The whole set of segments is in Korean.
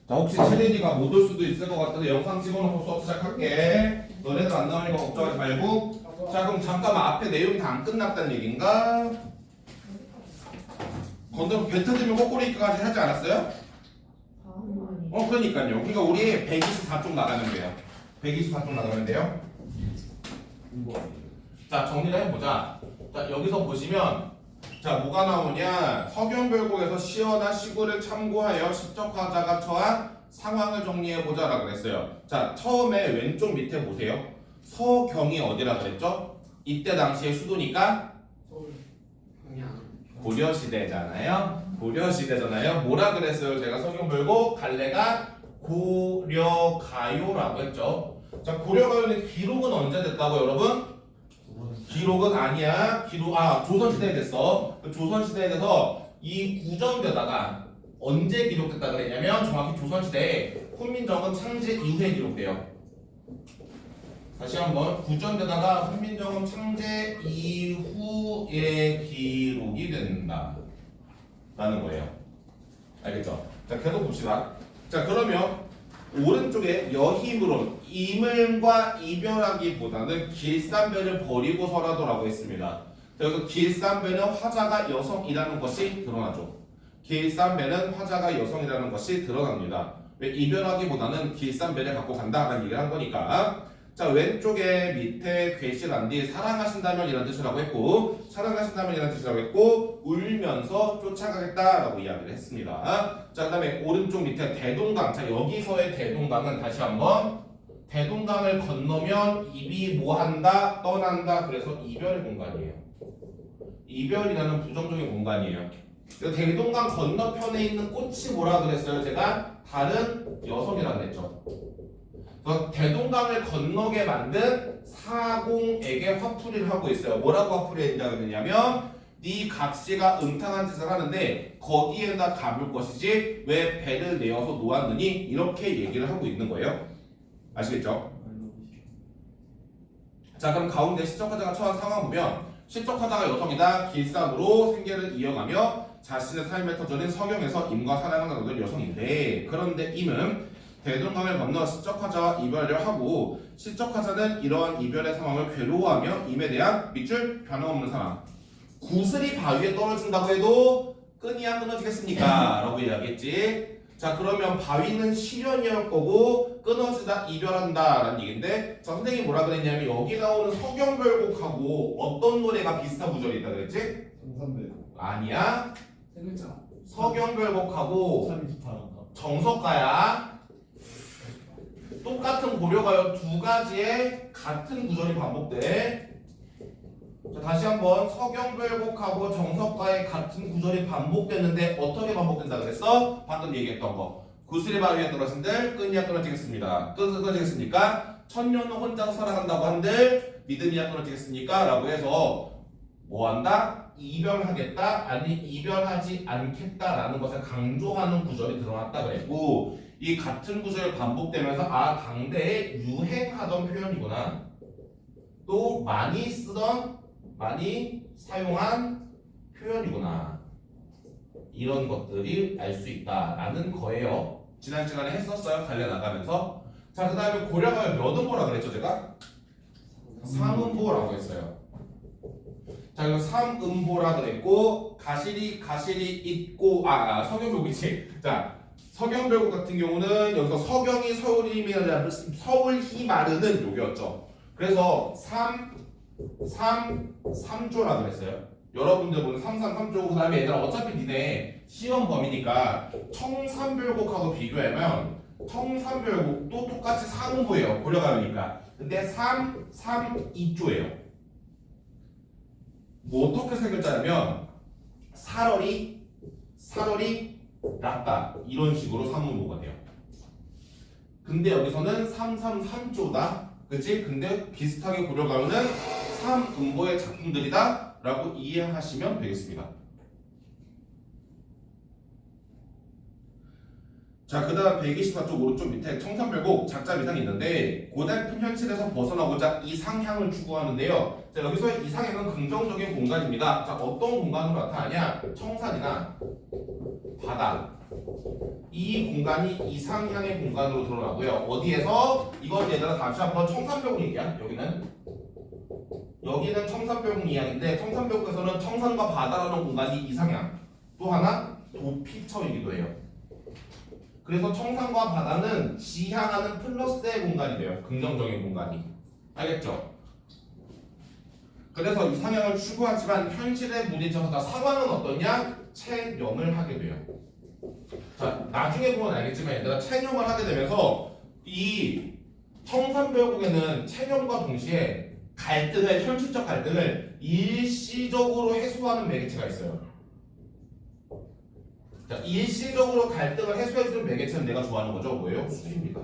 자, 혹시 체린이가 못 올 수도 있을 것 같아서 영상 찍어놓고 수업 시작할게. 너네들 안 나오니까 걱정하지 말고. 자, 그럼 잠깐만 앞에 내용이 다 안 끝났다는 얘기인가? 건너 뱉어지면 꼬꼬리까지 하지 않았어요? 그러니까요. 그러니까 우리 124쪽 나가면 돼요. 124쪽 나가면 돼요. 자, 정리를 해보자. 자, 여기서 보시면 자, 뭐가 나오냐? 서경별곡에서 시어나 시구를 참고하여 시적화자가 처한 상황을 정리해보자 라고 그랬어요. 자, 처음에 왼쪽 밑에 보세요. 서경이 어디라 그랬죠? 이때 당시의 수도니까 고려시대잖아요. 고려시대잖아요. 뭐라 그랬어요? 제가 서경별곡 갈래가 고려가요라고 했죠. 자, 고려가요는 기록은 언제 됐다고 여러분? 기록은 아니야. 조선시대에 됐어. 조선시대에 돼서 이 구정대다가 언제 기록됐다 그랬냐면 정확히 조선시대에 훈민정음 창제 이후에 기록돼요. 다시 한번 구정대다가 훈민정음 창제 이후에 기록이 된다 라는 거예요. 알겠죠? 자, 계속 봅시다. 자, 그러면 오른쪽에 여힘으로 이물과 이별하기보다는 길쌈배를 버리고서라도라고 했습니다. 여기서 길쌈배는 화자가 여성이라는 것이 드러나죠. 길쌈배는 화자가 여성이라는 것이 드러납니다. 왜 이별하기보다는 길쌈배를 갖고 간다라는 얘기를 한 거니까. 자, 왼쪽에 밑에 괴실한 뒤 사랑하신다면 이런 뜻이라고 했고, 사랑하신다면 이런 뜻이라고 했고, 울면서 쫓아가겠다라고 이야기를 했습니다. 자, 그 다음에 오른쪽 밑에 대동강. 자, 여기서의 대동강은 다시 한번 대동강을 건너면 입이 뭐한다? 떠난다. 그래서 이별의 공간이에요. 이별이라는 부정적인 공간이에요. 대동강 건너편에 있는 꽃이 뭐라 그랬어요? 제가 다른 여성이라고 그랬죠. 대동강을 건너게 만든 사공에게 화풀이를 하고 있어요. 뭐라고 화풀이했냐고 그러냐면 네 각시가 음탕한 짓을 하는데 거기에다 갚을 것이지 왜 배를 내어서 놓았느니 이렇게 얘기를 하고 있는 거예요. 아시겠죠? 자, 그럼 가운데 시적화자가 처한 상황 보면 시적화자가 여성이다. 길쌈으로 생계를 이어가며 자신의 삶의 터전인 서경에서 임과 사랑을 나누는 여성인데, 그런데 임은 대동강을 건너 시적화자와 이별을 하고 시적화자는 이러한 이별의 상황을 괴로워하며 임에 대한 밑줄 변함없는 사랑. 구슬이 바위에 떨어진다고 해도 끈이야 끊어지겠습니까? 라고 이야기했지. 자, 그러면 바위는 시련이었 거고 끊어지다 이별한다 라는 얘기인데, 자, 선생님이 뭐라 그랬냐면 여기 나오는 서경별곡하고 어떤 노래가 비슷한 구절이 있다 그랬지? 아니야. 세 글자. 서경별곡하고 정석가야. 똑같은 고려가요. 두 가지의 같은 구절이 반복돼. 자, 다시 한번 서경별곡하고 정석가의 같은 구절이 반복됐는데 어떻게 반복된다 그랬어? 방금 얘기했던 거. 구슬이 바위에 떨어진들 끈이야 끊어지겠습니다. 끊어지겠습니까? 천년은 혼자서 살아간다고 한들 믿음이야 끊어지겠습니까? 라고 해서 뭐한다? 이별하겠다? 아니 이별하지 않겠다라는 것을 강조하는 구절이 드러났다 그랬고, 이 같은 구절이 반복되면서 당대에 유행하던 표현이구나, 또 많이 사용한 표현이구나, 이런 것들이 알 수 있다라는 거예요. 지난 시간에 했었어요. 갈려 나가면서. 자, 그 다음에 고려가 몇 음보라 그랬죠 제가? 3음보라고 했어요. 자, 이거 3음보라 그랬고, 가시리 있고, 서경별곡이지. 자, 서경별곡 같은 경우는 여기서 서경이 서울히 마르는 욕이었죠. 그래서 3조라 그랬어요. 여러분들 보는 333조. 그 다음에 얘들아 어차피 니네 시험 범위니까 청산별곡하고 비교하면 청산별곡도 똑같이 3음보예요. 고려가요니까. 근데 2조예요. 뭐 어떻게 세 글자냐면 살얼이 낫다 이런 식으로 3음보가 돼요. 근데 여기서는 333조다, 그치? 근데 비슷하게 고려가면은 3음보의 작품들이다 라고 이해하시면 되겠습니다. 자, 그 다음 124쪽 오른쪽 밑에 청산별곡 작자 미상이 있는데, 고달픈 현실에서 벗어나고자 이상향을 추구하는데요. 자, 여기서 이상향은 긍정적인 공간입니다. 자, 어떤 공간으로 나타나냐? 청산이나 바다, 이 공간이 이상향의 공간으로 드러나고요. 어디에서? 이건 얘들아 다시 한번 청산벽 얘기야. 여기는 청산벽 이야기인데 청산벽에서는 청산과 바다라는 공간이 이상향. 또 하나 도피처이기도 해요. 그래서 청산과 바다는 지향하는 플러스의 공간이 돼요. 긍정적인 공간이. 알겠죠? 그래서 이상향을 추구하지만 현실에 부딪혀서 상황은 어떠냐? 체념을 하게 돼요. 자, 나중에 보면 알겠지만 얘들아 체념을 하게 되면서 이 청산별국에는 체념과 동시에 갈등을, 현실적 갈등을 일시적으로 해소하는 매개체가 있어요. 자, 일시적으로 갈등을 해소해주는 매개체는 내가 좋아하는 거죠. 뭐예요? 술입니다.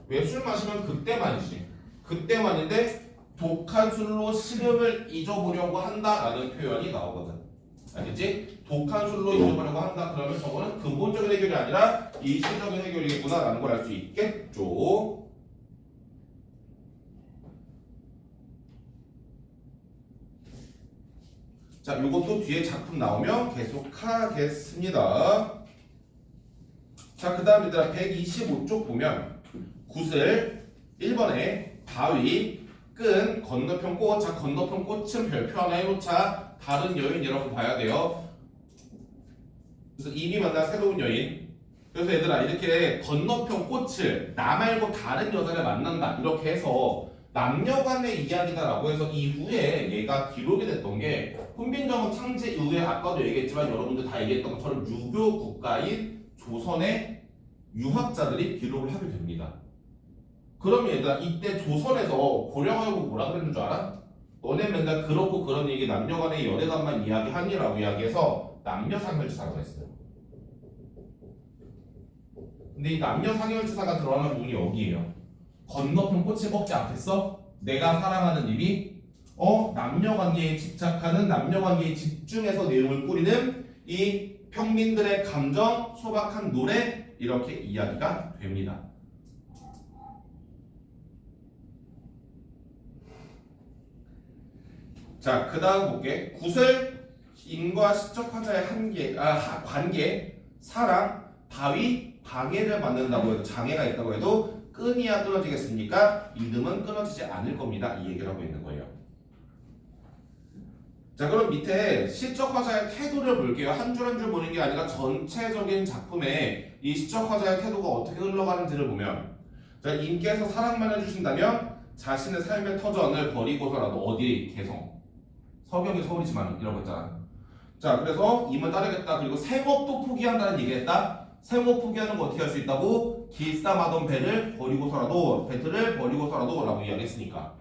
왜? 술 마시면 그때만이지. 그때만인데 독한 술로 시름을 잊어보려고 한다라는 표현이 나오거든. 알겠지? 독한 술로 잊어보려고 한다. 그러면 저거는 근본적인 해결이 아니라 일시적인 해결이겠구나라는 걸 알 수 있겠죠. 자, 요것도 뒤에 작품 나오면 계속하겠습니다. 자, 그 다음 얘들아 125쪽 보면 굿을 1번에 바위, 끈, 건너편 꽃. 자, 건너편 꽃은 별표 하나 해놓자. 다른 여인 여러분 봐야 돼요. 그래서 이미 만난 새로운 여인. 그래서 얘들아 이렇게 건너편 꽃을 나 말고 다른 여자를 만난다 이렇게 해서 남녀간의 이야기다라고 해서 이후에 얘가 기록이 됐던 게 훈민정음 창제 이후에 아까도 얘기했지만 여러분들 다 얘기했던 것처럼 유교 국가인 조선의 유학자들이 기록을 하게 됩니다. 그럼 얘들아 이때 조선에서 고려하고 뭐라 그랬는 줄 알아? 너네 맨날 그렇고 그런 얘기 남녀간의 연애관만 이야기하니라고 이야기해서 남녀상열지사라고 했어요. 근데 이 남녀상열지사가 들어가는 부분이 여기에요. 건너편 꽃을 먹지 않겠어? 내가 사랑하는 님이 남녀관계에 집착하는, 남녀관계에 집중해서 내용을 꾸리는 이 평민들의 감정, 소박한 노래 이렇게 이야기가 됩니다. 자, 그 다음 볼게. 굿을 인과 시적 화자의 관계, 사랑, 바위, 방해를 받는다고 해도 장애가 있다고 해도 끈이야 끊어지겠습니까? 이름은 끊어지지 않을 겁니다. 이 얘기를 하고 있는 거예요. 자, 그럼 밑에 시적 화자의 태도를 볼게요. 한 줄 한 줄 보는 게 아니라 전체적인 작품에 이 시적 화자의 태도가 어떻게 흘러가는지를 보면, 자, 인께서 사랑만 해주신다면 자신의 삶의 터전을 버리고서라도 어디 개성, 서경이 서울이지만 이라고 했잖아. 자, 그래서 임을 따르겠다. 그리고 생업도 포기한다는 얘기를 했다. 생업 포기하는 거 어떻게 할 수 있다고? 길쌈하던 배틀을 버리고서라도 라고 이야기했으니까.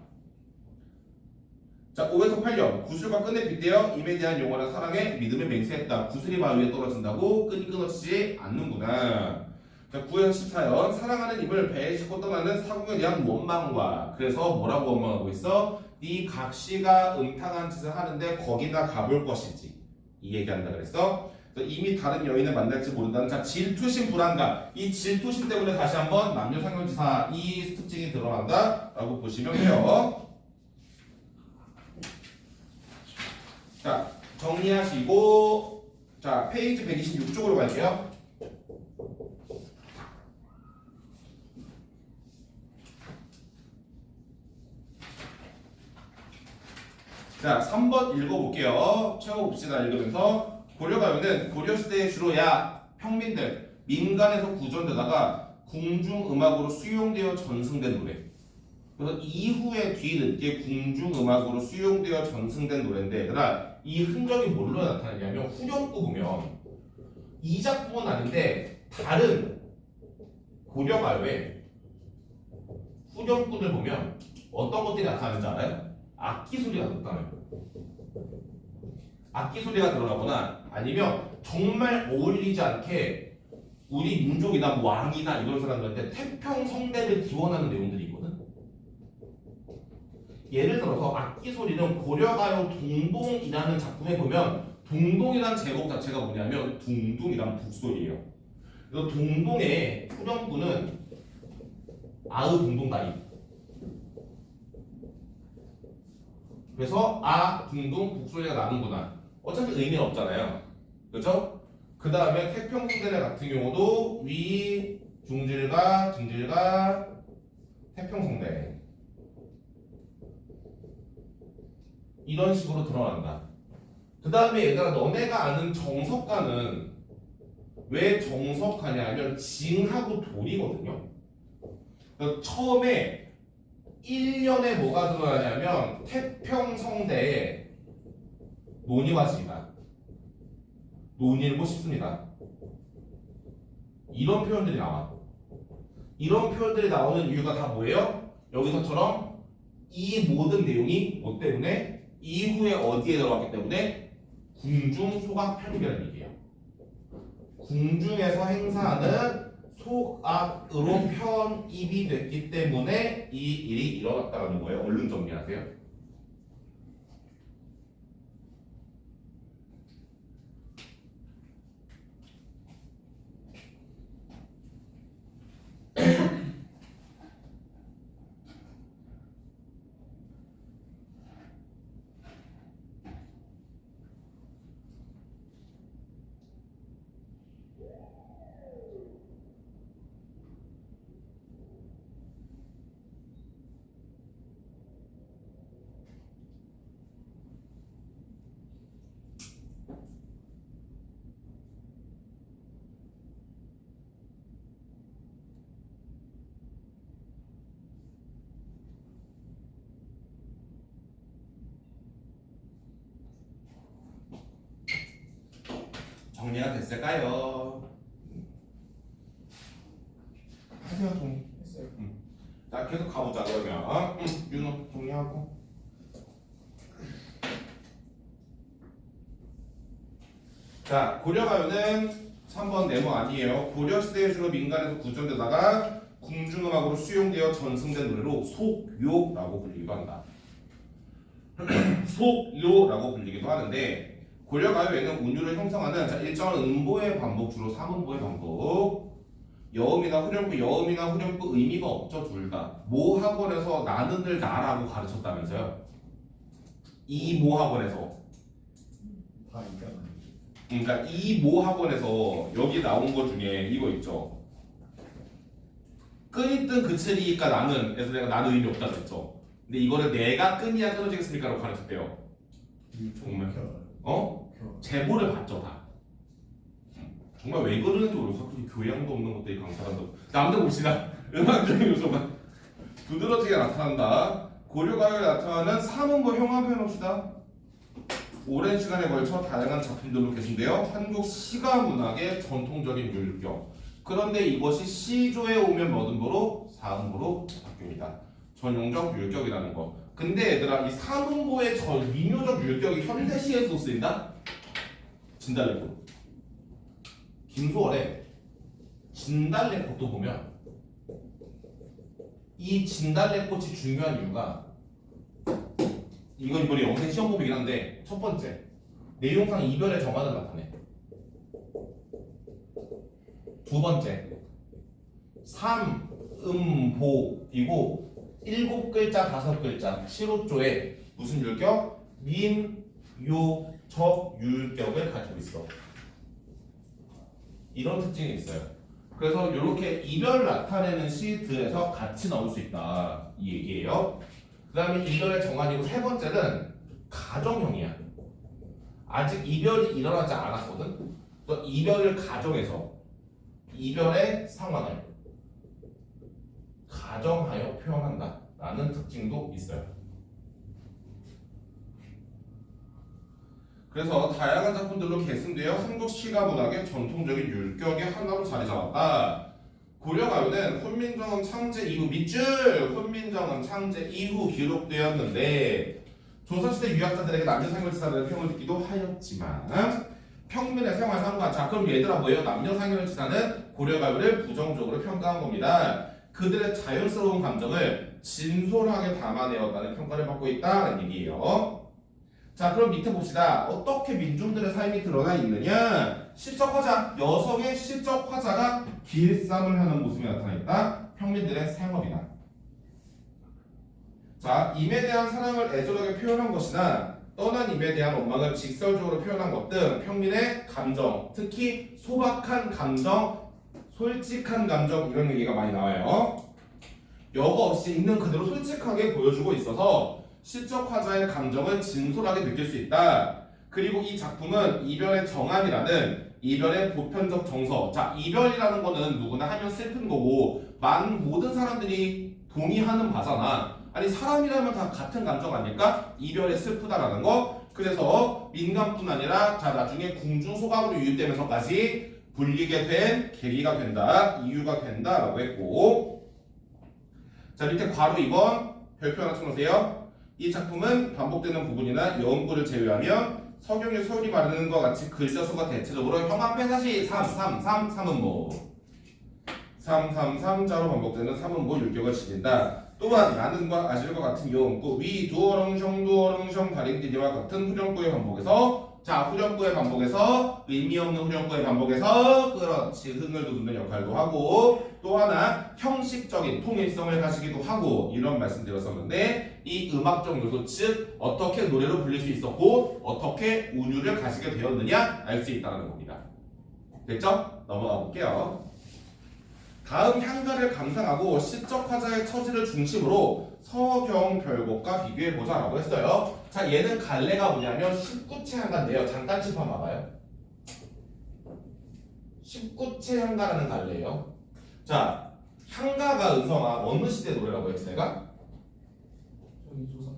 자, 5에서 8년 구슬과 끈에 빗대어 임에 대한 영원한 사랑에 믿음을 맹세했다. 구슬이 바위에 떨어진다고 끈이 끊어지지 않는구나. 자, 9에서 14년 사랑하는 임을 배에 싣고 떠나는 사공에 대한 원망과, 그래서 뭐라고 원망하고 있어? 네 각시가 음탕한 짓을 하는데 거기다 가볼 것이지, 이 얘기한다 그랬어. 이미 다른 여인을 만날지 모른다는, 자, 질투심, 불안감. 이 질투심 때문에 다시 한번 남녀상열지사 이 특징이 드러난다 라고 보시면 돼요. 자, 정리하시고, 자, 페이지 126쪽으로 갈게요. 자, 3번 읽어볼게요. 채워봅시다. 읽으면서. 고려가요는 고려시대에 주로 평민들, 민간에서 구전되다가 궁중음악으로 수용되어 전승된 노래. 그래서 이후에 뒤늦게 궁중음악으로 수용되어 전승된 노래인데, 얘들아 이 흔적이 뭘로 나타나냐면 후렴구 보면 이 작품은 아닌데 다른 고려가요의 후렴구를 보면 어떤 것들이 나타나는지 알아요? 악기 소리가 나타나요. 악기 소리가 들어가거나 아니면 정말 어울리지 않게 우리 민족이나 뭐 왕이나 이런 사람들한테 태평성대를 기원하는 내용들이 있거든. 예를 들어서 악기 소리는 고려가요 동동이라는 작품에 보면 동동이라는 제목 자체가 뭐냐면 둥둥이란 북소리예요. 그래서 동동의 후렴구는 아으 동동다리. 그래서 아 둥둥 북소리가 나는구나. 어차피 의미는 없잖아요. 그렇죠? 그 다음에 태평성대 같은 경우도 위, 중질과, 증질과, 태평성대 이런 식으로 드러난다. 그 다음에 얘들아 너네가 아는 정석가는 왜 정석가냐면 징하고 돌이거든요. 그러니까 처음에 1년에 뭐가 드러나냐면 태평성대에 논의와 지가 논의일고 싶습니다. 이런 표현들이 나와. 이런 표현들이 나오는 이유가 다 뭐예요? 여기서처럼 이 모든 내용이 뭐 때문에 이후에 어디에 들어갔기 때문에 궁중 소각 편입이라는 얘기예요. 궁중에서 행사하는 소악으로 편입이 됐기 때문에 이 일이 일어났다는 거예요. 얼른 정리하세요. 정리가 됐을까요? 하세요. 정리했어요. 자 계속 가보자 그러면. 윤호 정리하고. 자 고려가요는 3번 네모 아니에요. 고려시대에 주로 민간에서 구전되다가 궁중음악으로 수용되어 전승된 노래로 속요라고 불리기도 한다. 속요라고 불리기도 하는데 고려가요에는 운율을 형성하는 일정한 음보의 반복, 주로 3음보의 반복. 여음이나 후렴구, 여음이나 후렴구 의미가 없죠, 둘 다. 모 학원에서 나는들 나라고 가르쳤다면서요? 이 모 학원에서. 다 있잖아. 그러니까 이 모 학원에서 여기 나온 것 중에 이거 있죠. 끈있든 그칠이니까 나는, 그래서 내가 나는 의미 없다 그랬죠. 근데 이거를 내가 끈이야 끊어지겠습니까라고 가르쳤대요. 정말. 제보를 받죠 다. 정말 왜 그러는지 모르겠어. 그렇게 교양도 없는 것들이 강사한다고. 남들 봅시다. 음악적인 요소가 두드러지게 나타난다. 고려가요에 나타나는 3음보 형화 해봅시다. 오랜 시간에 걸쳐 다양한 작품들로 계승되어 한국 시가 문학의 전통적인 율격. 그런데 이것이 시조에 오면 몇 음보로? 4음보로 바뀝니다. 전용적 율격이라는 거. 근데 얘들아 이 3음보의 전 민요적 율격이 현대시에서도 쓰인다? 진달래꽃. 김소월의 진달래꽃도 보면 이 진달래꽃이 중요한 이유가 이건 이번에 영생 시험 범위긴 한데 첫 번째 내용상 이별의 정화를 나타내. 두 번째 3음보이고 7글자 5글자 7호조에 무슨 율격? 민, 요, 적, 율격을 가지고 있어. 이런 특징이 있어요. 그래서 이렇게 이별을 나타내는 시들에서 같이 나올 수 있다 이 얘기예요. 그 다음에 이별의 정한이고 세 번째는 가정형이야. 아직 이별이 일어나지 않았거든. 또 이별을 가정해서 이별의 상황을 가정하여 표현한다 라는 특징도 있어요. 그래서 다양한 작품들로 계승되어 한국 시가 문학의 전통적인 율격의 하나로 자리 잡았다. 고려가요는 훈민정음 창제 이후 밑줄 훈민정음 창제 이후 기록되었는데 조선시대 유학자들에게 남녀상열지사라는 평을 듣기도 하였지만 평민의 생활상관. 자 그럼 얘들아 뭐예요? 남녀상열지사는 고려가요를 부정적으로 평가한 겁니다. 그들의 자연스러운 감정을 진솔하게 담아내었다는 평가를 받고 있다는 얘기예요. 자 그럼 밑에 봅시다. 어떻게 민중들의 삶이 드러나 있느냐. 시적 화자, 여성의 시적 화자가 길쌈을 하는 모습이 나타나 있다. 평민들의 생업이다. 자 임에 대한 사랑을 애절하게 표현한 것이나 떠난 임에 대한 원망을 직설적으로 표현한 것 등 평민의 감정, 특히 소박한 감정, 솔직한 감정 이런 얘기가 많이 나와요. 여과 없이 있는 그대로 솔직하게 보여주고 있어서 시적 화자의 감정을 진솔하게 느낄 수 있다. 그리고 이 작품은 이별의 정함이라는 이별의 보편적 정서. 자, 이별이라는 거는 누구나 하면 슬픈 거고 모든 사람들이 동의하는 바잖아. 아니 사람이라면 다 같은 감정 아닐까? 이별에 슬프다라는 거. 그래서 민감뿐 아니라 자 나중에 궁중소각으로 유입되면서까지 불리게 된 계기가 된다, 이유가 된다라고 했고, 자 밑에 괄호 2번 별표 하나 쳐놓으세요. 이 작품은 반복되는 부분이나 여음구를 제외하면 서경의 소율이 말하는 것 같이 글자 수가 대체적으로 형합회사시 3은 3자로 반복되는 3음보 율격을 지닌다. 또한 나는과 아실과 같은 여음구 위 두어렁숑 다링디디와 같은 후렴구의 반복에서 자 후렴구의 반복에서 의미 없는 후렴구의 반복에서 그렇지 흥을 돋우는 역할도 하고 또 하나 형식적인 통일성을 가지기도 하고 이런 말씀드렸었는데 이 음악적 요소 즉 어떻게 노래로 불릴 수 있었고 어떻게 운율을 가지게 되었느냐 알 수 있다는 겁니다. 됐죠? 넘어가 볼게요. 다음 향가를 감상하고 시적 화자의 처지를 중심으로 서경별곡과 비교해보자 라고 했어요. 자 얘는 갈래가 뭐냐면 19채 향가인데요. 잠깐 짚어봐봐요. 19채 향가라는 갈래예요. 자 향가가 은성아 어느 시대 노래라고 했지 내가? 저기 조선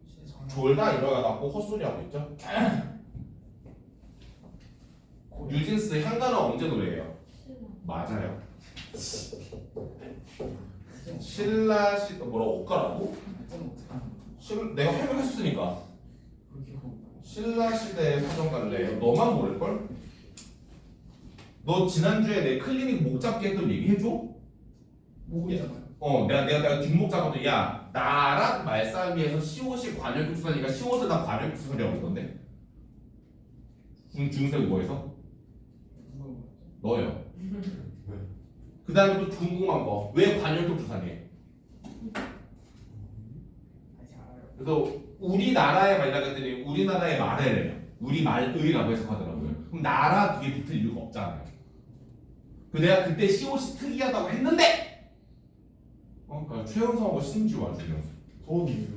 시대 정 졸다 일어나갖고 헛소리하고 있죠. 뉴진스 향가는 언제 노래예요? 맞아요. 신라 시 뭐라고 옷가라고? 내가 설명했으니까 그렇게 신라 시대의 사정 갈래 너만 모를걸? 너 지난주에 내 클리닉 목 잡기 했던 얘기 해줘? 목이잖아요. 내가 뒷목 잡아도 야 나랑 말싸움에서 시옷이 관역국수니까 시옷을 다 관역국수라고 했던데 중생이 뭐해서? 너요. 그 다음에 또 궁금한 거 왜 관역국수사니? 아직 알아요. 그래서 우리나라에 말이라 그랬더니 우리나라의 말해래요. 우리 말의라고 해석하더라고요. 그럼 나라 뒤에 붙을 이유가 없잖아요. 내가 그때 시옷이 특이하다고 했는데 그러니까 최은성하고 신지와 중요. 소원이에요.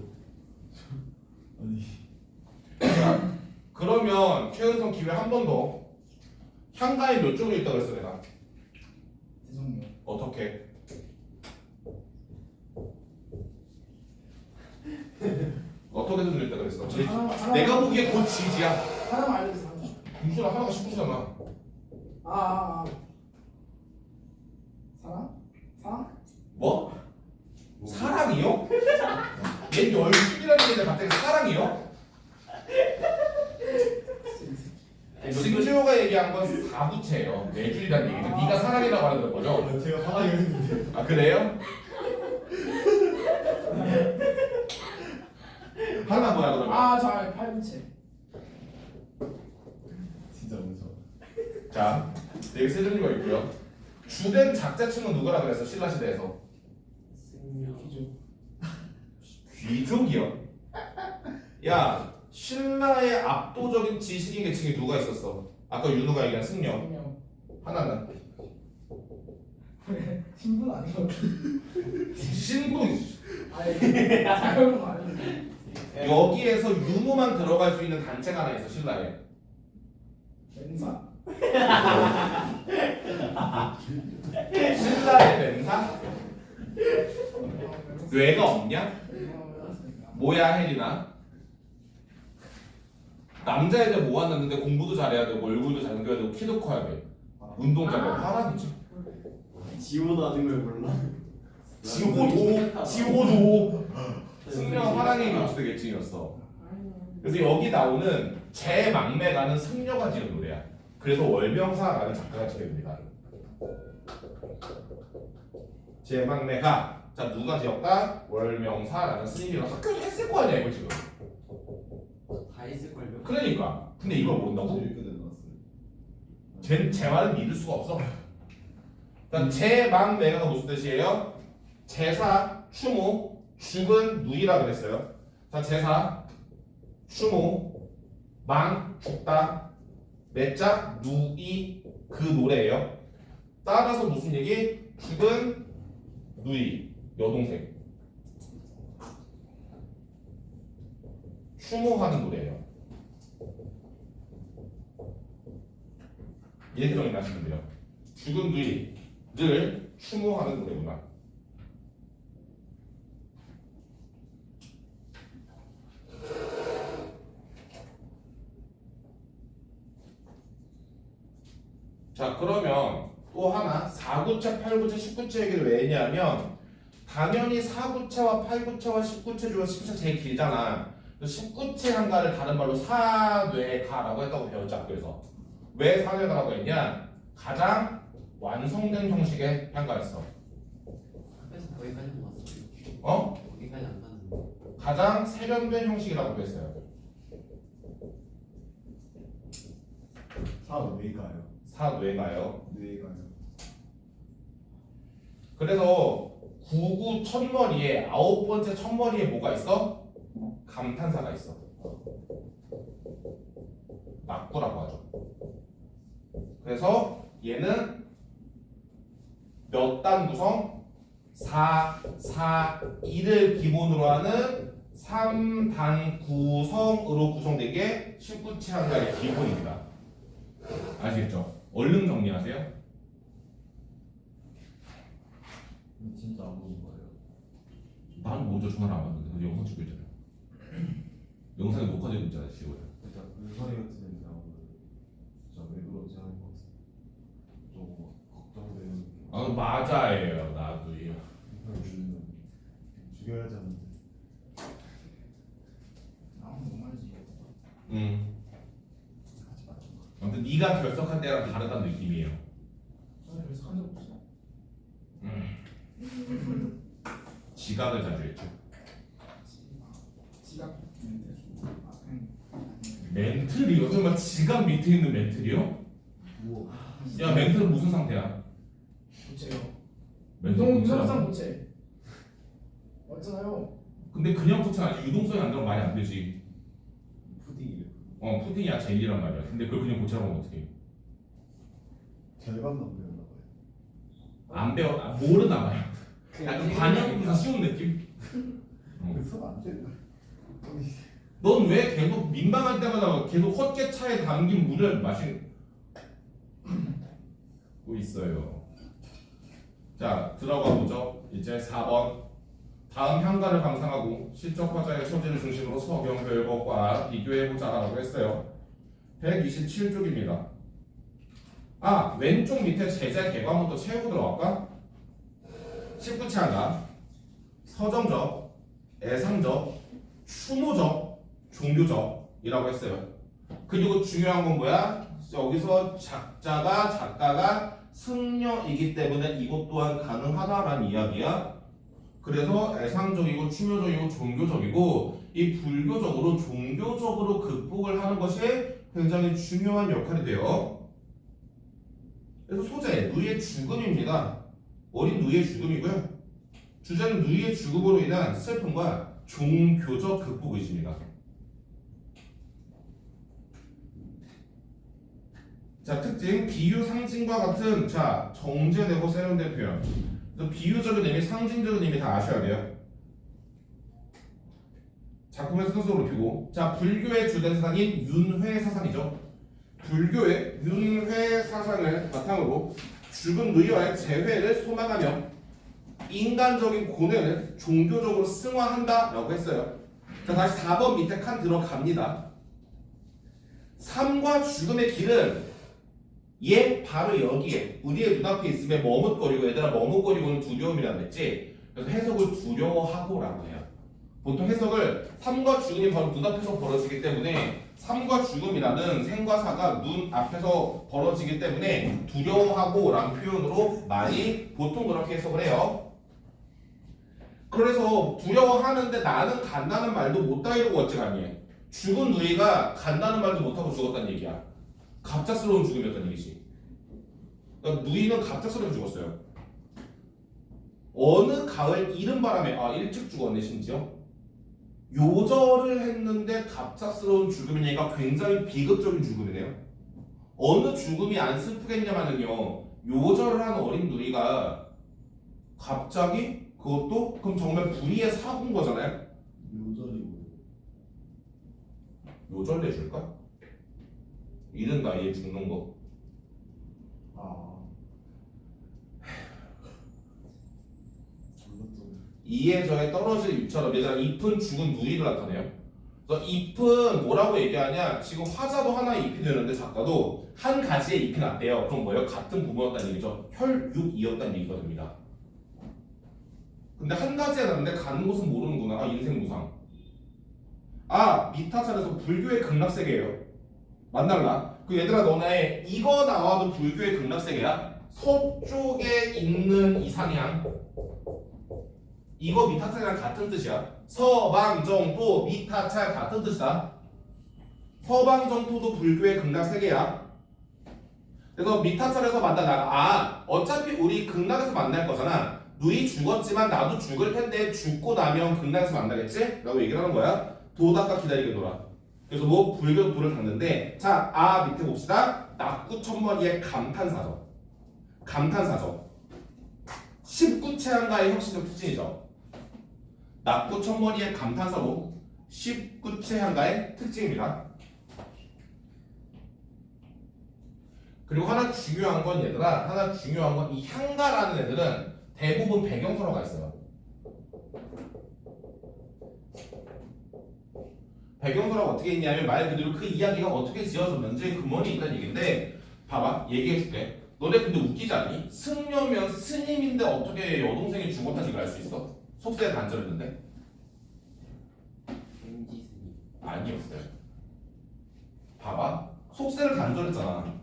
아니 자, 그러면 최은성 기회 한 번 더. 향가에 몇 종류 있다고 했어 내가? 대성령. 어떻게? 어떻게 종류 있다고 그랬어? 내가 보기에 곧 지지야. 하나만 알려주세요. 궁수랑 하나가 19잖아. 사랑? 뭐? 사랑이요? 얘 열심이라는 얘기인데 갑자기 사랑이요? 신지호가 얘기한 건 4부체예요. 매줄이라는 얘기죠. 네가 사랑이라고 하는 거죠? 제가 사랑을 했는데 아 그래요? 하나 뭐야 그러면? 저 알아요. 8분체. 진짜 무서워. 자 여기 세 종류가 있고요. 주된 작자층은 누구라 그랬어? 신라 시대에서 귀족. 귀족이요? 야 신라의 압도적인 지식인 계층이 누가 있었어? 아까 윤우가 얘기한 승려. 명. 하나는 신분 아니고. 신부. 아니 자유로운 거 아닌데. 여기에서 유무만 들어갈 수 있는 단체가 하나 있어 신라에. 맹사? 신라의 맹사? 뇌가 없냐? 뭐야 혜리나? 남자애들 모아놨는데 공부도 잘해야 되고 얼굴도 잘생겨야 되고 키도 커야 돼. 운동 잘해. 화랑이지. 지호도 아는 걸 몰라? 지호도 승려 화랑이 교수대 계층이었어. 그래서 여기 나오는 제망매가는 승려가 지은 노래야. 그래서 월명사라는 작가가 지었습니다. 제망매가 자 누가 지었다? 월명사라는 스님이랑 학교에서 했을 거 아니야 이거 지금. 다 있을걸요? 그러니까. 근데 이걸 모른다고? 이렇게 나왔어요. 제 말은 믿을 수가 없어. 제망매가가 무슨 뜻이에요? 제사, 추모, 죽은 누이라 그랬어요. 자 제사, 추모, 망, 죽다, 매자, 누이 그 노래예요. 따라서 무슨 얘기? 죽은 누이 여동생 추모하는 노래예요. 이렇게 정리하시면 돼요. 죽은 누이를 추모하는 노래구나. 자, 그러면 또 하나 4구체, 8구체, 19체 얘기를 왜 했냐면 당연히 4구체와 8구체와 19체 중에서 19체 제일 길잖아. 19체 한가를 다른 말로 사뇌가라고 했다고 배웠지 학교에서. 왜 사뇌가라고 했냐? 가장 완성된 형식의 한가였어. 학교에서 거기까지 못 왔어요. 어? 거기까지 안 갔는데. 가장 세련된 형식이라고 했어요. 사업 왜가요? 사뇌가요. 뇌가요. 그래서 9구 첫머리에 9번째 첫머리에 뭐가 있어? 감탄사가 있어. 낙구라고 하죠. 그래서 얘는 몇 단 구성? 4, 2를 기본으로 하는 3단 구성으로 구성되게 19체 한가의 기본입니다. 아시겠죠? 얼른 정리하세요. 진짜 안 보는 거예요. 난 먼저 전화를 안 받는데 그 영상 찍고 있잖아요. 영상에 녹화되고 있잖아요 지금. 진짜 물소리 같은 냄새 나고 진짜 왜 그러지 하는 것 같아요. 좀 걱정되는 느낌. 아 맞아요 나도요. 요즘은 죽여야지 하는데. 너무 많지. 하지 마. 아무튼 네가 결석한 때랑 다르다는 느낌이에요. 저는 그래서 한 적 없어. 지각을 자주 했죠. 지각 멘틀이 요즘 막 지각 밑에 있는 멘틀이요? 우와. 야 멘틀은 무슨 상태야? 고체요. 멘틀 유동성 고체라고? 고체. 맞잖아요. 근데 그냥 고체 아니지 유동성이 안 들어가면 말이 안 되지. 푸딩이래. 푸딩이야 젤리란 말이야. 근데 그걸 그냥 고체라고 하면 어떡해? 절반만 배웠나 봐요. 안 배워 모르나 봐요. 약간 반영보다 쉬운 느낌? 그래서 안 된다. 넌 왜 계속 민망할 때마다 계속 헛개차에 담긴 물을 마시고 있어요. 자 들어가 보죠. 이제 4번 다음 향가를 감상하고 시적 화자의 처지를 중심으로 서경 별것과 비교해보자라고 했어요. 127쪽입니다. 아 왼쪽 밑에 제자 개관부터 채우고 들어갈까? 19체 한가 서정적, 애상적, 추모적, 종교적이라고 했어요. 그리고 중요한 건 뭐야? 여기서 작가가 승려이기 때문에 이것 또한 가능하다라는 이야기야. 그래서 애상적이고 추묘적이고 종교적이고 이 불교적으로 종교적으로 극복을 하는 것이 굉장히 중요한 역할이 돼요. 그래서 소재 누이의 죽음입니다. 어린 누이의 죽음이고요. 주제는 누이의 죽음으로 인한 슬픔과 종교적 극복 의지입니다. 자 특징 비유 상징과 같은 자 정제되고 세련된 표현. 그래서 비유적인 의미, 상징적인 의미 다 아셔야 돼요. 작품의 순서로 높이고 자 불교의 주된 사상인 윤회 사상이죠. 불교의 윤회 사상을 바탕으로 죽은 누이와의 재회를 소망하며 인간적인 고뇌를 종교적으로 승화한다라고 했어요. 자 다시 4번 밑에 칸 들어갑니다. 삶과 죽음의 길은 얘 바로 여기에 우리의 눈앞에 있으면 머뭇거리고 얘들아 머뭇거리고는 두려움이라고 했지. 그래서 해석을 두려워하고라고 해요. 보통 해석을 삶과 죽음이 바로 눈앞에서 벌어지기 때문에 삶과 죽음이라는 생과 사가 눈앞에서 벌어지기 때문에 두려워하고 라는 표현으로 많이 보통 그렇게 해석을 해요. 그래서 두려워하는데 나는 간다는 말도 못다 이러고 어찌가니 죽은 누이가 간다는 말도 못하고 죽었다는 얘기야. 갑작스러운 죽음이었다는 얘기지. 그러니까 누이는 갑작스럽게 죽었어요. 어느 가을 이른 바람에 일찍 죽었네 심지어. 요절을 했는데 갑작스러운 죽음이니까 굉장히 비극적인 죽음이네요. 어느 죽음이 안 슬프겠냐면요. 요절을 한 어린 누이가 갑자기 그것도 그럼 정말 불의의 사고인 거잖아요. 요절이고 요절 내줄까? 이른 나이에 죽는 거. 아 이것도 이에 저에 떨어질 입처럼 얘들아 잎은 죽은 누이를 나타내요. 그래서 잎은 뭐라고 얘기하냐? 지금 화자도 하나의 잎이 되는데 작가도 한 가지의 잎이 났대요. 그럼 뭐예요? 같은 부모였다는 얘기죠. 혈육이었다는 얘기가 됩니다. 근데 한 가지에 났는데 가는 곳은 모르는구나. 아, 인생 무상. 아, 미타찬에서 불교의 극락세계예요. 만날라. 그 얘들아 너네 이거 나와도 불교의 극락세계야? 서쪽에 있는 이상향. 이거 미타찰이랑 같은 뜻이야. 서방정토 미타찰 같은 뜻이다. 서방정토도 불교의 극락세계야. 그래서 미타찰에서 만나다가 아 어차피 우리 극락에서 만날 거잖아. 누이 죽었지만 나도 죽을 텐데 죽고 나면 극락에서 만나겠지? 라고 얘기를 하는 거야. 도닦아 기다리게 놀아. 그래서 뭐 불교 불을 닫는데 자 아 밑에 봅시다. 낙구천머리의 감탄사죠. 감탄사죠. 19체한가의 혁신적 특징이죠. 낙구천머리의 감탄사로 19체한가의 특징입니다. 그리고 하나 중요한 건 얘들아 하나 중요한 건 이 향가라는 애들은 대부분 배경설화가 있어요. 배경설화가 어떻게 있냐면 말 그대로 그 이야기가 어떻게 지어졌는지 근원이 있다는 얘기인데 봐봐 얘기해줄게. 너네 근데 웃기지 않니? 승려면 스님인데 어떻게 여동생이 죽었다는 걸 알 수 있어? 속세에 단절했는데? 엠지스님. 아니었어요. 봐봐 속세를 단절했잖아.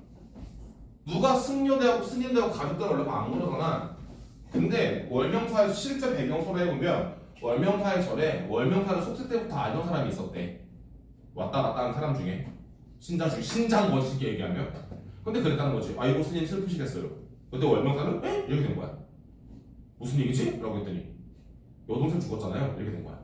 누가 승려대하고 스님대하고 가족들 원래 안 그러잖아. 근데 월명사의 실제 배경설에 보면 월명사의 절에 월명사를 속세 때부터 알던 사람이 있었대. 왔다 갔다 하는 사람 중에 신장 중에 신장 멋있게 얘기하면 근데 그랬다는 거지. 아이고 스님 슬프시겠어요. 근데 월명사는 에? 이렇게 된 거야. 무슨 얘기지? 라고 했더니 여동생 죽었잖아요. 이렇게 된 거야.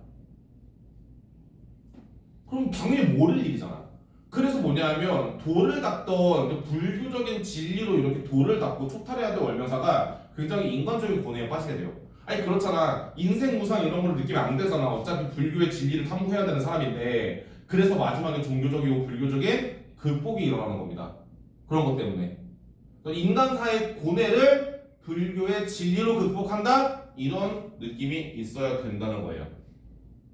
그럼 당연히 모를 일이잖아. 그래서 뭐냐면 돌을 닦던 불교적인 진리로 이렇게 돌을 닦고 초탈해야 될 월명사가 굉장히 인간적인 고뇌에 빠지게 돼요. 아니 그렇잖아. 인생 무상 이런 걸 느끼면 안 되잖아. 어차피 불교의 진리를 탐구해야 되는 사람인데 그래서 마지막에 종교적이고 불교적인 극복이 일어나는 겁니다. 그런 것 때문에 인간사의 고뇌를 불교의 진리로 극복한다? 이런 느낌이 있어야 된다는 거예요.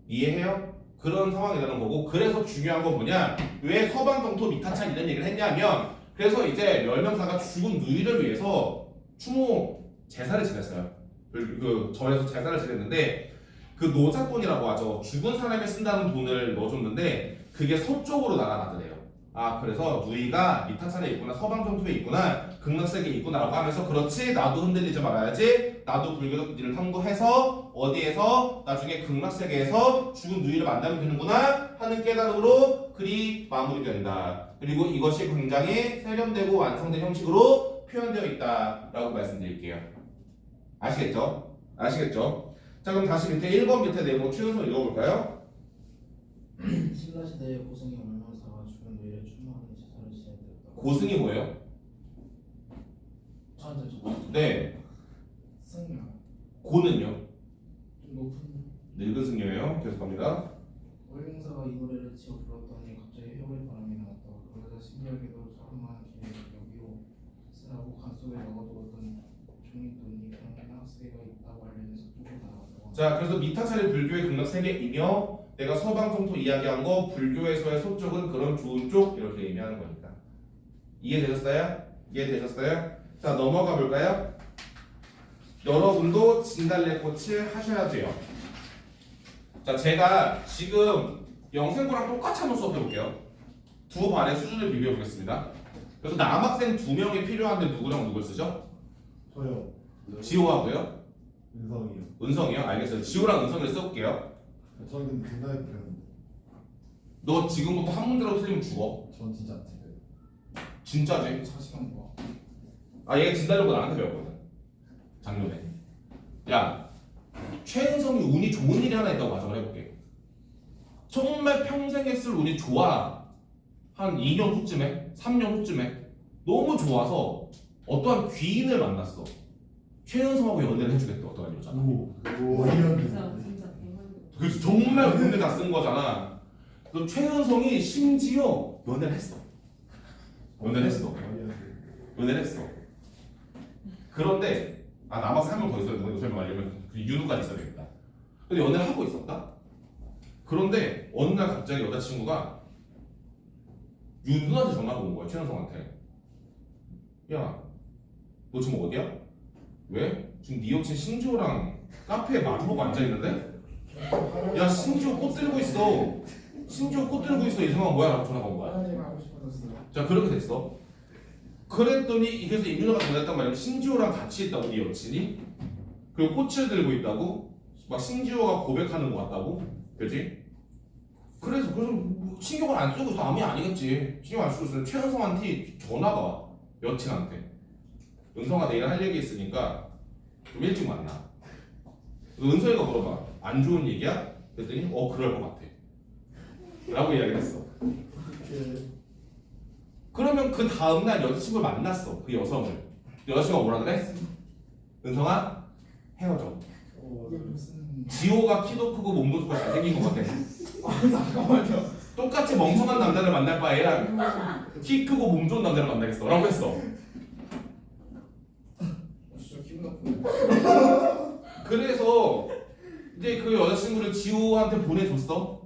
이해해요? 그런 상황이라는 거고 그래서 중요한 건 뭐냐? 왜 서방정토 미타찬 이런 얘기를 했냐면 그래서 이제 멸명사가 죽은 누이를 위해서 추모 제사를 지냈어요. 그 절에서 제사를 지냈는데 그 노자돈이라고 하죠. 죽은 사람이 쓴다는 돈을 넣어줬는데 그게 서쪽으로 날아가더래요. 아 그래서 누이가 미타찬에 있구나 서방정토에 있구나 극락세계에 있구나라고 하면서 그렇지 나도 흔들리지 말아야지 나도 불교적 일을 탐구해서 어디에서 나중에 극락세계에서 죽은 누이를 만나면 되는구나 하는 깨달음으로 글이 마무리된다. 그리고 이것이 굉장히 세련되고 완성된 형식으로 표현되어 있다라고 말씀드릴게요. 아시겠죠? 아시겠죠? 자 그럼 다시 밑에 1번 밑에 내용 최은서 읽어볼까요? 신라시대의 고승이 월명사가 죽은 노예를 추모하는 제사를 지냈다. 고승이 뭐예요? 저한테 좀 네 승려 고는요? 좀 높은 늙은 승려예요. 계속합니다. 월명사가 이 노래를 지어 불렀더니 갑자기 회오리 바람이 나왔다. 그러자 신기하게도 저런만 길에 여기로 쓰라고 간 속에 넣어두었던 종이돈이 극락세계가 있다고 알려져서 쪽으로 나갔다고. 자 그래서 미타차리 불교의 극락세계이며 내가 서방정토 이야기한 거 불교에서의 서쪽은 그런 좋은 쪽 이렇게 의미하는 거니까 이해되셨어요? 이해되셨어요? 자 넘어가 볼까요? 여러분도 진달래꽃을 하셔야 돼요. 자 제가 지금 영생고랑 똑같이 한번 수업해볼게요. 두 반의 수준을 비교해 보겠습니다. 그래서 남학생 2명이 필요한데 누구랑 누굴 쓰죠? 저요 지호하고요? 은성이요. 은성이요? 알겠어요. 지호랑 은성을 써볼게요. 저는 근데 진달래 그렸는데 너 지금부터 한 문제로 틀리면 죽어. 전 진짜 안 틀려요. 진짜지? 자신감 뭐? 아 얘가 진달래고 나한테 배웠거든 작년에. 야 최은성이 운이 좋은 일이 하나 있다고 가정을 해볼게. 정말 평생 했을 운이 좋아. 한 2년 후쯤에 3년 후쯤에 너무 좋아서 어떠한 귀인을 만났어. 최은성하고 연애를 해주겠대 어떠한 여자. 진짜 진짜 대박. 그래서 정말 돈을 다 쓴 거잖아. 그럼 최은성이 심지어 연애를 했어. 연애를 했어. 연애를 했어. 그런데 남아서 한 명 더 있어야 되는 거 설명하려면 그 윤우까지 있어야 되겠다. 근데 연애를 하고 있었다. 그런데 어느 날 갑자기 여자친구가 윤우한테 전화가 온 거야. 최은성한테. 야, 너 지금 어디야? 왜? 지금 네 여친 신지호랑 카페에 마주보고 앉아있는데? 야, 신지호 꽃 들고 있어. 신지호 꽃 들고 있어. 이 상황 뭐야? 라고 전화가 온 거야. 화장실 가고 싶어졌어요. 자, 그렇게 됐어. 그랬더니 그래서 임윤호가 전화했단 말이야. 신지호랑 같이 있다고 네 여친이. 그리고 꽃을 들고 있다고. 막 신지호가 고백하는 것 같다고. 그지? 그래서 신경을 안 쓰고 있어. 암이 아니겠지. 신경 안 쓰고 있어. 최은성한테 전화가 와. 여친한테. 은성아 내일 할 얘기 있으니까 좀 일찍 만나. 은성이가 물어봐. 안 좋은 얘기야? 그랬더니 그럴 것 같아. 라고 이야기를 했어. 그러면 그 다음날 여자친구를 만났어. 그 여성을. 여자친구가 뭐라 그래? 은성아 헤어져. 이게 무슨 지호가 키도 크고 몸도 좋고 잘생긴 것 같아. 잠깐만요. 똑같이 멍청한 남자를 만날 바에야 키 크고 몸 좋은 남자를 만나겠어. 라고 했어. 진짜 기분 나쁘네. 그래서 이제 그 여자친구를 지호한테 보내줬어.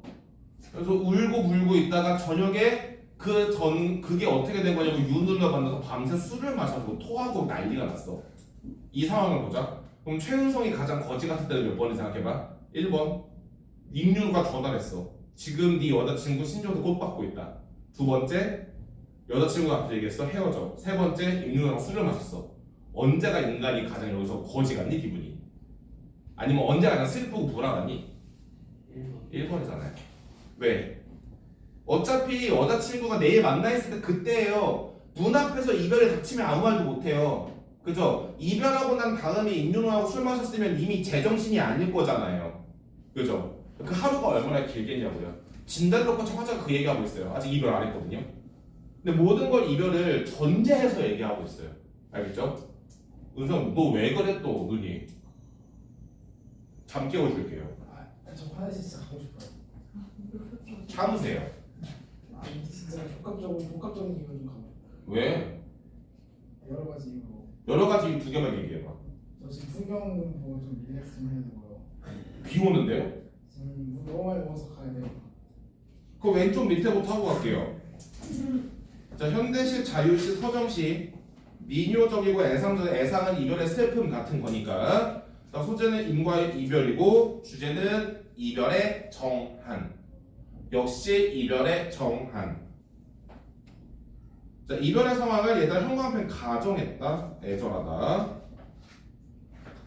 그래서 울고 불고 있다가 저녁에 그게 어떻게 된 거냐고 윤우가 만나서 밤새 술을 마셔서 토하고 난리가 났어. 이 상황을 보자. 그럼 최은성이 가장 거지 같을 때는 몇 번을 생각해봐. 1번 임윤우가 전화를 했어. 지금 네 여자친구 신조한테 꽃 받고 있다. 두 번째 여자친구가 앞서 얘기했어. 헤어져. 세 번째 임윤우랑 술을 마셨어. 언제가 인간이 가장 여기서 거지 같니 기분이? 아니면 언제 가장 슬프고 불안하니? 1번이잖아요. 왜? 어차피 여자친구가 내일 만나 있을 때 그때예요. 눈앞에서 이별이 닥치면 아무 말도 못해요. 그죠? 이별하고 난 다음에 임윤호하고 술 마셨으면 이미 제정신이 아닐 거잖아요. 그죠? 그 하루가 얼마나 길겠냐고요. 진달래꽃 화자가 그 얘기하고 있어요. 아직 이별 안 했거든요. 근데 모든 걸 이별을 전제해서 얘기하고 있어요. 알겠죠? 은성 너 왜 그래 또 눈이? 잠 깨워줄게요. 저 화장실 진짜 가고 싶어요. 참으세요. 진짜 복합적인 이유로 좀 가고 싶어요. 왜? 여러 가지 이유로. 여러 가지 이유 두 개만 얘기해봐. 저 지금 풍경 보고 좀 릴렉스 좀 해야 되고요. 비 오는데요? 지금 물 너무 많이 먹어서 가야 돼요. 그 왼쪽 밑에부터 하고 갈게요. 자, 현대식, 자유식, 서정식. 미묘적이고 애상은 이별의 슬픔 같은 거니까. 자, 소재는 인과의 이별이고 주제는 이별의 정한. 역시 이별의 정한. 자, 이별의 상황을 얘들아 형광펜 가정했다. 애절하다.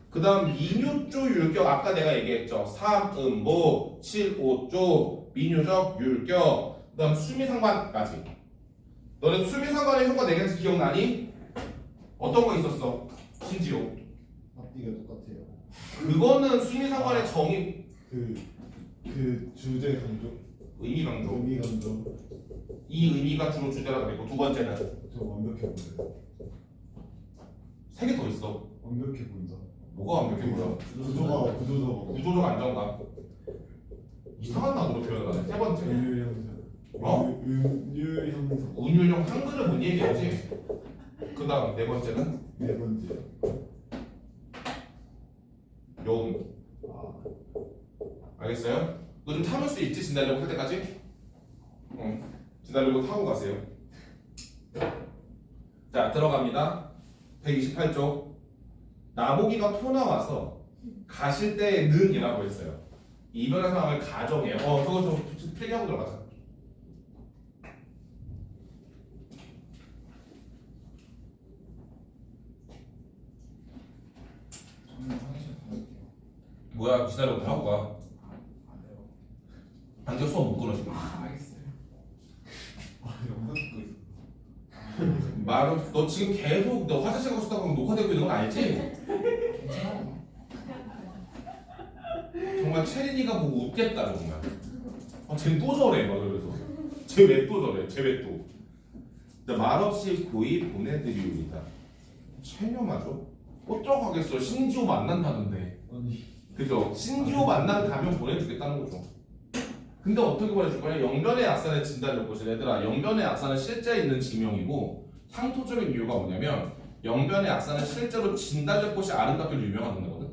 그 다음 미묘조 율격 아까 내가 얘기했죠. 3음보 7오조 미묘적 율격. 그 다음 수미상관까지. 너는 수미상관의 효과 4개씩 기억나니? 어떤 거 있었어? 신지호. 앞뒤가 똑같아요. 그거는 수미상관의 정의 그 주제 강조, 의미 강조. 의미 강조. 이 의미가 주로 주제라 그랬고 두 번째는 저 완벽해 보여요. 3개 더 있어. 완벽해 보인다. 뭐가 완벽해 보여? 구조적. 구조적 안정감. 이상한 단어로 표현하네. 세 번째. 은율 형성. 어? 은율 형성. 운율형 한글을 못 얘기하지. 그 다음 네 번째는 네 번째. 용. 알겠어요? 너 좀 참을 수 있지? 진달래고 할 때까지? 응. 진달래고 타고 가세요. 자, 들어갑니다. 128쪽. 나보기가 토 나와서 가실 때의 는이라고 했어요. 이별의 상황을 가정해요. 저거 좀 필기하고 들어가자. 저는 화장실 가볼게요. 뭐야, 기다리고 하고 가. 안 돼요. 안 돼, 수업 못 끊어 지금. 알겠어요. 영상 찍고 있어. 말은 너 지금 계속 너 화장실 가고 싶다고 하면 녹화되고 있는 건 알지? 괜찮아요. 정말 체린이가 보고 웃겠다 정말. 쟤는 또 저래 막 그래서 쟤 왜 또 저래? 쟤 왜 또? 말없이 고이 보내드리옵니다. 체념하죠? 어떡하겠어? 신지호 만난다는데. 아니 그죠? 신지호 만나면 가면 보내주겠다는 거죠. 근데 어떻게 보내줄 거냐? 영변의 약산의 진단력고시. 얘들아, 영변의 약산은 실제 있는 지명이고 상토적인 이유가 뭐냐면 영변의 약산은 실제로 진달래꽃이 아름답기로 유명한 동네거든.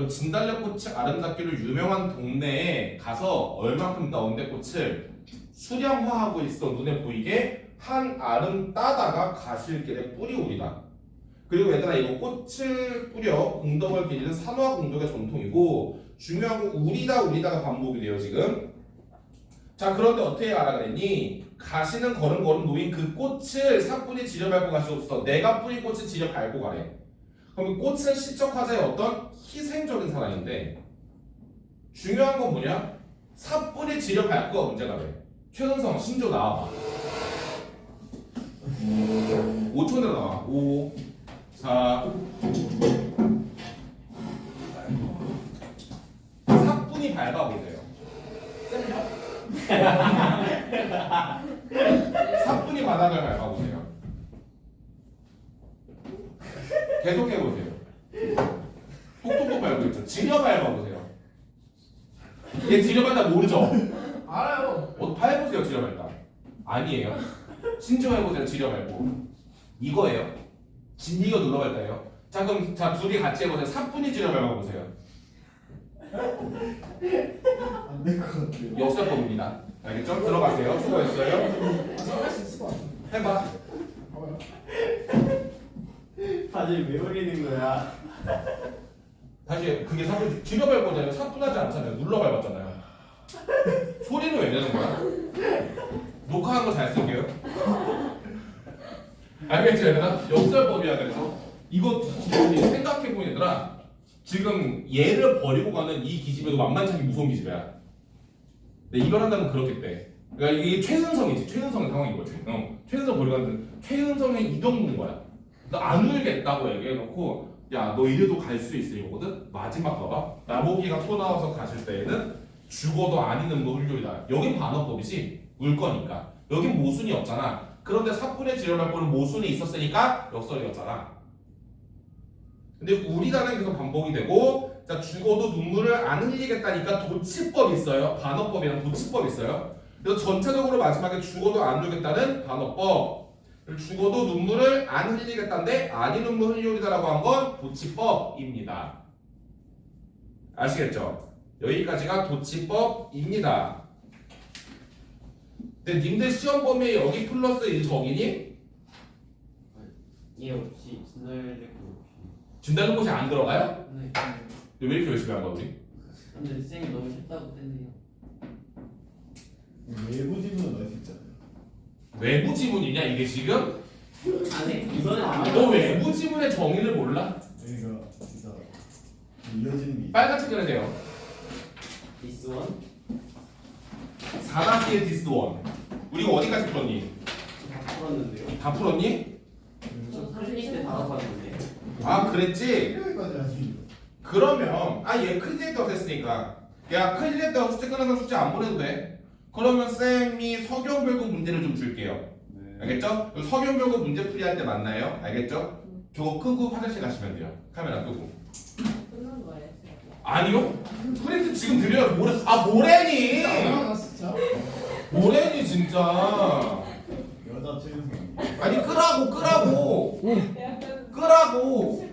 진달래꽃이 아름답기로 유명한 동네에 가서 얼만큼 나온대꽃을 수량화하고 있어. 눈에 보이게 한 알은 따다가 가실길에 뿌리오리다. 그리고 얘들아, 이거 꽃을 뿌려 공덕을 기리는 산화 공덕의 전통이고 중요한 건 우리다가 반복이 돼요 지금. 자, 그런데 어떻게 알아 그랬니? 가시는 걸음걸음 놓인 그 꽃을 사뿐히 지려 밟고 가시옵소서. 내가 뿌린 꽃을 지려 밟고 가래. 그럼 꽃은 시적화자의 어떤 희생적인 사랑인데 중요한 건 뭐냐? 사뿐히 지려 밟고가 문제가 돼. 최은성 신조 나와봐. 5초 내로 나와. 5 4 사뿐히 밟아보세요. 사뿐히 바닥을 밟아보세요. 계속 해보세요. 톡톡톡 밟고 있죠. 지려 밟아보세요. 얘 지려 밟다 모르죠? 알아요. 밟으세요. 지려 밟다. 아니에요. 신조 해보세요. 지려 밟고. 이거예요. 진이가 눌러 밟다예요. 자, 그럼 자 둘이 같이 해보세요. 사뿐히 지려 밟아보세요. 안 될 것 같아요. 역설법입니다. 알겠죠? 들어가세요. 수고했어요. 할 수 있을 것 같아. 해봐. 봐봐요. 다들 왜 버리는 거야? 다시 그게 사뿐 지려 밟고잖아요. 사뿐하지 않잖아요. 눌러 밟았잖아요. 소리는 왜 내는 거야? 녹화한 거 잘 쓸게요. 알겠죠, 얘들아? 역설법이야. 그래서 이거 생각해보면 얘들아, 지금 얘를 버리고 가는 이 기집애도 만만치 무서운 기집애야. 근데 이걸 한다면 그렇겠대. 그러니까 이게 최은성이지. 최은성의 상황인 거지. 최은성 버리고 가는 최은성의 이동문 거야. 너 안 울겠다고 얘기해놓고 야, 너 이래도 갈 수 있어 이거거든? 마지막 봐봐. 나보기가 토 나와서 가실 때에는 죽어도 아니는 뭐 훌륭이다. 여긴 반어법이지. 울 거니까. 여긴 모순이 없잖아. 그런데 사뿐의 지려밟고는 모순이 있었으니까 역설이었잖아. 근데 우리다는 계속 반복이 되고, 자, 죽어도 눈물을 안 흘리겠다니까 도치법 있어요. 반어법이랑 도치법 있어요. 그래서 전체적으로 마지막에 죽어도 안 울겠다는 반어법, 죽어도 눈물을 안 흘리겠다는데 아니 눈물 흘리오리다라고 한 건 도치법입니다. 아시겠죠? 여기까지가 도치법입니다. 근데 님들 시험 범위에 여기 플러스 이 적이니? 예 없이 진달래꽃 진달래 꽃이 안 들어가요? 네. 왜 이렇게 열심히 한 거야 우리? 근데 쌤이 너무 쉽다고 뜬대요. 외부 지문은 넣을 수 있잖아요. 외부 지문이냐 이게 지금? 아니 이거는 안 너 외부 지문의 정의를 몰라? 여기가 진짜 이어지는 게 빨갛게 그려세요. This one 4단계의 디스1. 우리가 어디까지 풀었니? 다 풀었는데요. 다 풀었니? 저 클릭 때 받아봤는데. 아 그랬지? 여기까지 아니에요. 그러면 얘 클리닉 했으니까 야 클리닉 숙제 끝나서 숙제 안 보내도 돼. 그러면 쌤이 석영별곡 문제를 좀 줄게요. 네. 알겠죠? 석영별곡 문제 풀이할 때 만나요. 알겠죠? 저거 끄고 화장실 가시면 돼요. 카메라 끄고. 끝난 거예요? 아니요? 프린트 지금 드려요. 모래니! 나 진짜. 모래니 진짜. 여자 최은성. 아니 끄라고. 약간 끄라고.